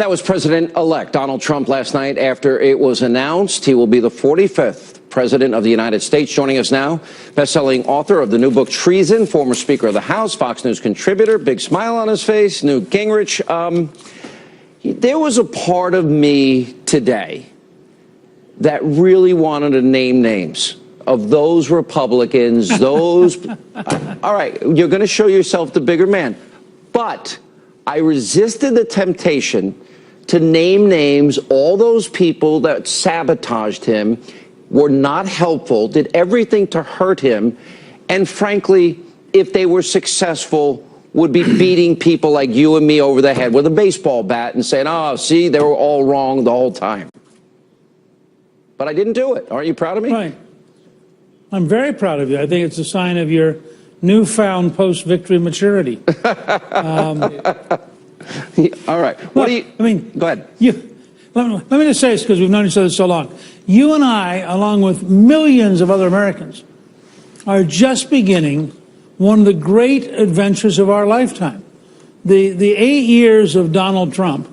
That was President-elect Donald Trump last night after it was announced he will be the 45th President of the United States. Joining us now, best-selling author of the new book Treason, former Speaker of the House, Fox News contributor, big smile on his face, Newt Gingrich. There was a part of me today that really wanted to name names of those Republicans, those... all right, you're going to show yourself the bigger man. But I resisted the temptation to name names. All those people that sabotaged him, were not helpful, did everything to hurt him, and frankly, if they were successful, would be beating people like you and me over the head with a baseball bat and saying, oh, see, they were all wrong the whole time. But I didn't do it. Aren't you proud of me? Right. I'm very proud of you. I think it's a sign of your newfound post-victory maturity. All right. What do you... I mean, go ahead. Let me just say this because we've known each other so long. You and I, along with millions of other Americans, are just beginning one of the great adventures of our lifetime. The 8 years of Donald Trump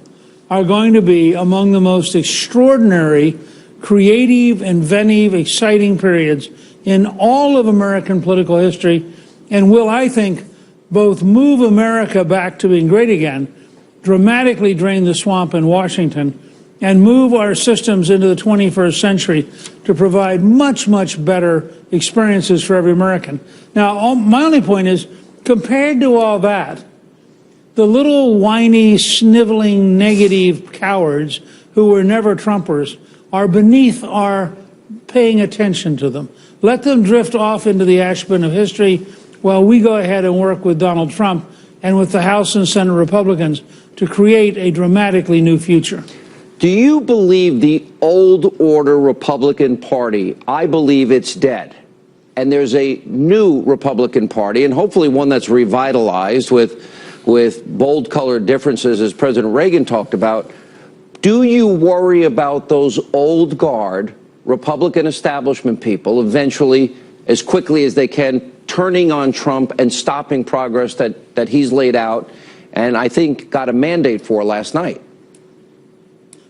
are going to be among the most extraordinary, creative, inventive, exciting periods in all of American political history, and will, I think, both move America back to being great again, dramatically drain the swamp in Washington, and move our systems into the 21st century to provide much, much better experiences for every American. Now, my only point is, compared to all that, the little whiny, sniveling, negative cowards who were never Trumpers are beneath our paying attention to them. Let them drift off into the ash bin of history while we go ahead and work with Donald Trump and with the House and Senate Republicans to create a dramatically new future. Do you believe the old order Republican Party, I believe it's dead, and there's a new Republican Party, and hopefully one that's revitalized with bold colored differences, as President Reagan talked about? Do you worry about those old guard Republican establishment people eventually, as quickly as they can, turning on Trump and stopping progress that he's laid out and I think got a mandate for last night?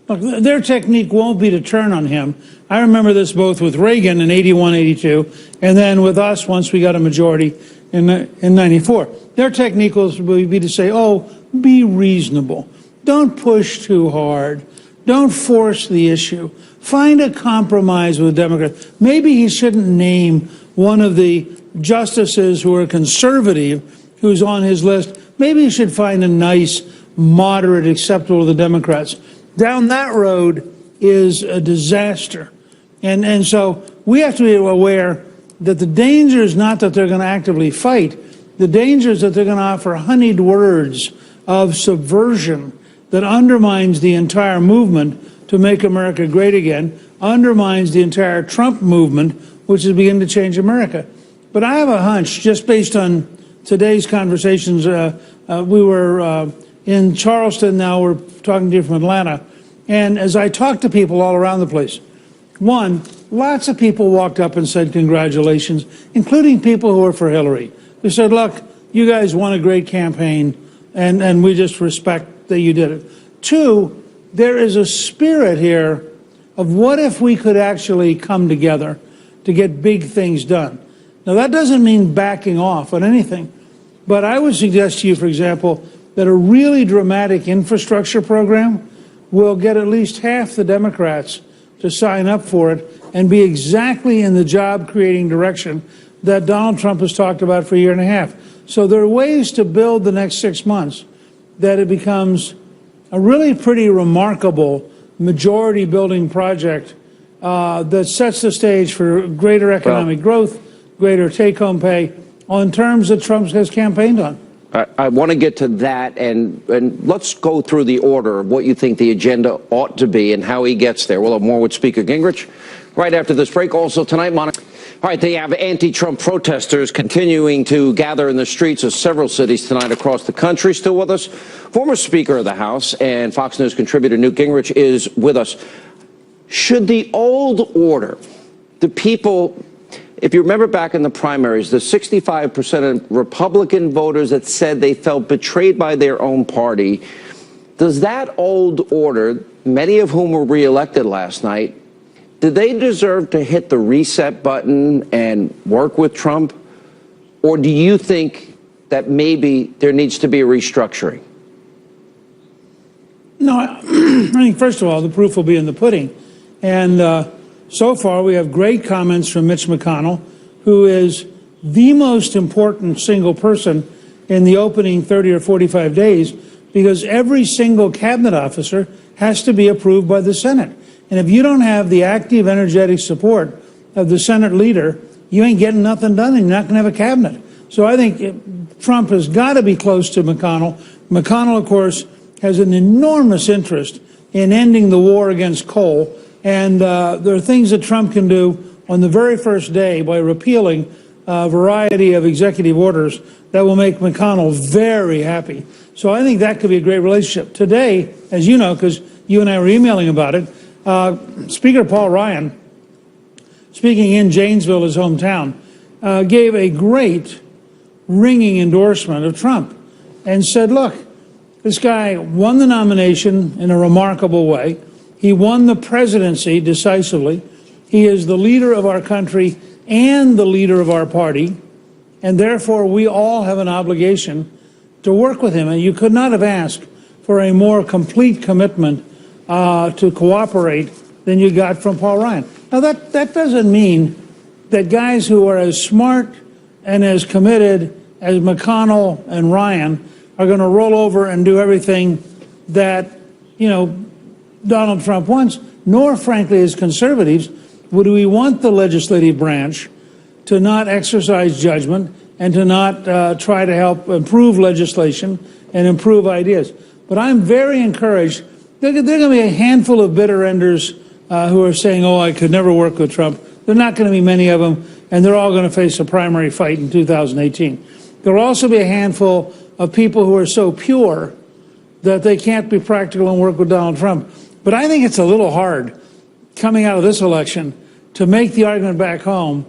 Look, their technique won't be to turn on him. I remember this both with Reagan in 81, 82, and then with us once we got a majority in 94. Their technique will be to say, oh, be reasonable. Don't push too hard. Don't force the issue. Find a compromise with Democrats. Maybe he shouldn't name one of the justices who are conservative who's on his list. Maybe he should find a nice, moderate, acceptable to the Democrats. Down that road is a disaster. And so we have to be aware that the danger is not that they're going to actively fight. The danger is that they're going to offer honeyed words of subversion that undermines the entire movement to make America great again, undermines the entire Trump movement, which is beginning to change America. But I have a hunch, just based on today's conversations, we were in Charleston, now we're talking to you from Atlanta, and as I talk to people all around the place, one, lots of people walked up and said congratulations, including people who are for Hillary. They said, look, you guys won a great campaign, and we just respect that you did it. Two, there is a spirit here of what if we could actually come together to get big things done. Now, that doesn't mean backing off on anything, but I would suggest to you, for example, that a really dramatic infrastructure program will get at least half the Democrats to sign up for it and be exactly in the job-creating direction that Donald Trump has talked about for a year and a half. So there are ways to build the next 6 months that it becomes a really pretty remarkable majority-building project that sets the stage for greater economic growth, greater take-home pay on terms that Trump has campaigned on. I want to get to that, and let's go through the order of what you think the agenda ought to be and how he gets there. We'll have more with Speaker Gingrich right after this break. Also tonight, Monica. All right, they have anti-Trump protesters continuing to gather in the streets of several cities tonight across the country. Still with us, former Speaker of the House and Fox News contributor Newt Gingrich is with us. Should the old order, the people... If you remember back in the primaries, the 65% of Republican voters that said they felt betrayed by their own party, Does that old order, many of whom were reelected last night, do they deserve to hit the reset button and work with Trump? Or do you think that maybe there needs to be a restructuring? No, I think, first of all, the proof will be in the pudding. And so far, we have great comments from Mitch McConnell, who is the most important single person in the opening 30 or 45 days, because every single cabinet officer has to be approved by the Senate. And if you don't have the active, energetic support of the Senate leader, you ain't getting nothing done, and you're not going to have a cabinet. So I think Trump has got to be close to McConnell. McConnell, of course, has an enormous interest in ending the war against coal. And there are things that Trump can do on the very first day by repealing a variety of executive orders that will make McConnell very happy. So I think that could be a great relationship. Today, as you know, because you and I were emailing about it, Speaker Paul Ryan, speaking in Janesville, his hometown, gave a great ringing endorsement of Trump and said, look, this guy won the nomination in a remarkable way. He won the presidency decisively. He is the leader of our country and the leader of our party, and therefore we all have an obligation to work with him. And you could not have asked for a more complete commitment to cooperate than you got from Paul Ryan. Now, that doesn't mean that guys who are as smart and as committed as McConnell and Ryan are going to roll over and do everything that, Donald Trump wants, nor, frankly, as conservatives, would we want the legislative branch to not exercise judgment and to not try to help improve legislation and improve ideas. But I'm very encouraged. There are going to be a handful of bitter enders who are saying, oh, I could never work with Trump. There are not going to be many of them, and they're all going to face a primary fight in 2018. There will also be a handful of people who are so pure that they can't be practical and work with Donald Trump. But I think it's a little hard coming out of this election to make the argument back home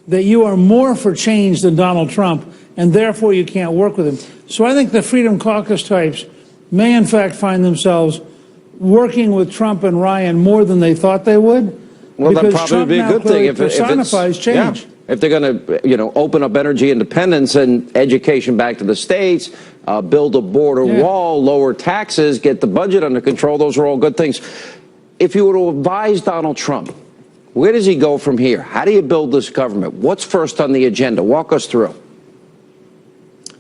that you are more for change than Donald Trump, and therefore you can't work with him. So I think the Freedom Caucus types may, in fact, find themselves working with Trump and Ryan more than they thought they would. Well, that probably Trump would be a good thing if personifies change. Yeah. If they're going to, open up energy independence and education back to the states, build a border wall, lower taxes, get the budget under control, those are all good things. If you were to advise Donald Trump, where does he go from here? How do you build this government? What's first on the agenda? Walk us through.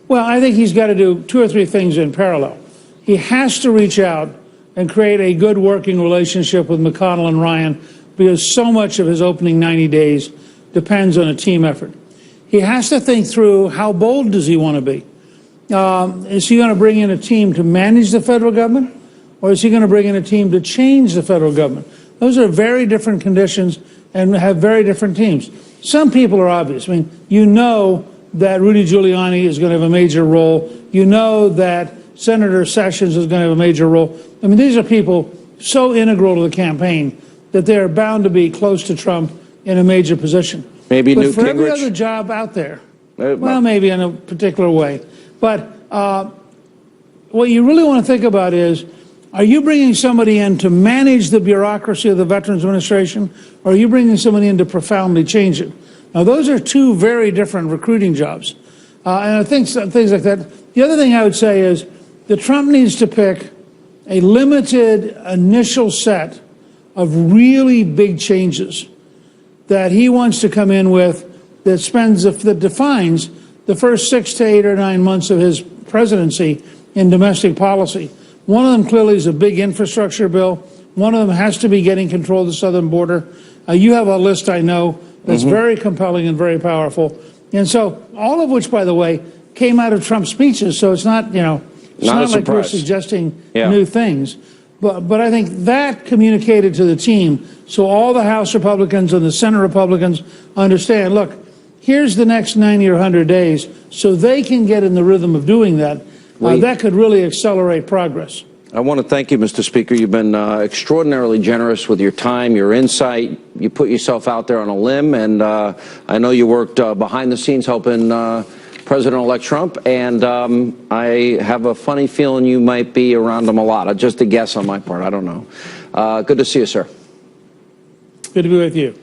Well, I think he's got to do two or three things in parallel. He has to reach out and create a good working relationship with McConnell and Ryan, because so much of his opening 90 days depends on a team effort. He has to think through, how bold does he want to be? Is he going to bring in a team to manage the federal government, or is he going to bring in a team to change the federal government? Those are very different conditions and have very different teams. Some people are obvious. I mean, you know that Rudy Giuliani is going to have a major role. You know that Senator Sessions is going to have a major role. I mean, these are people so integral to the campaign that they are bound to be close to Trump in a major position. Maybe but Newt for Gingrich? every other job out there, well, maybe in a particular way. But what you really want to think about is, are you bringing somebody in to manage the bureaucracy of the Veterans Administration, or are you bringing somebody in to profoundly change it? Now, those are two very different recruiting jobs. And I think things like that. The other thing I would say is that Trump needs to pick a limited initial set of really big changes that he wants to come in with that defines the first 6 to 8 or 9 months of his presidency in domestic policy. One of them clearly is a big infrastructure bill. One of them has to be getting control of the southern border. You have a list, I know, that's very compelling and very powerful. And so all of which, by the way, came out of Trump's speeches. So it's not, it's not like we're suggesting new things. But I think that communicated to the team, so all the House Republicans and the Senate Republicans understand, look, here's the next 90 or 100 days, so they can get in the rhythm of doing that. That could really accelerate progress. I want to thank you, Mr. Speaker. You've been extraordinarily generous with your time, your insight. You put yourself out there on a limb, and I know you worked behind the scenes helping President-elect Trump, and I have a funny feeling you might be around him a lot. Just a guess on my part. I don't know. Good to see you, sir. Good to be with you.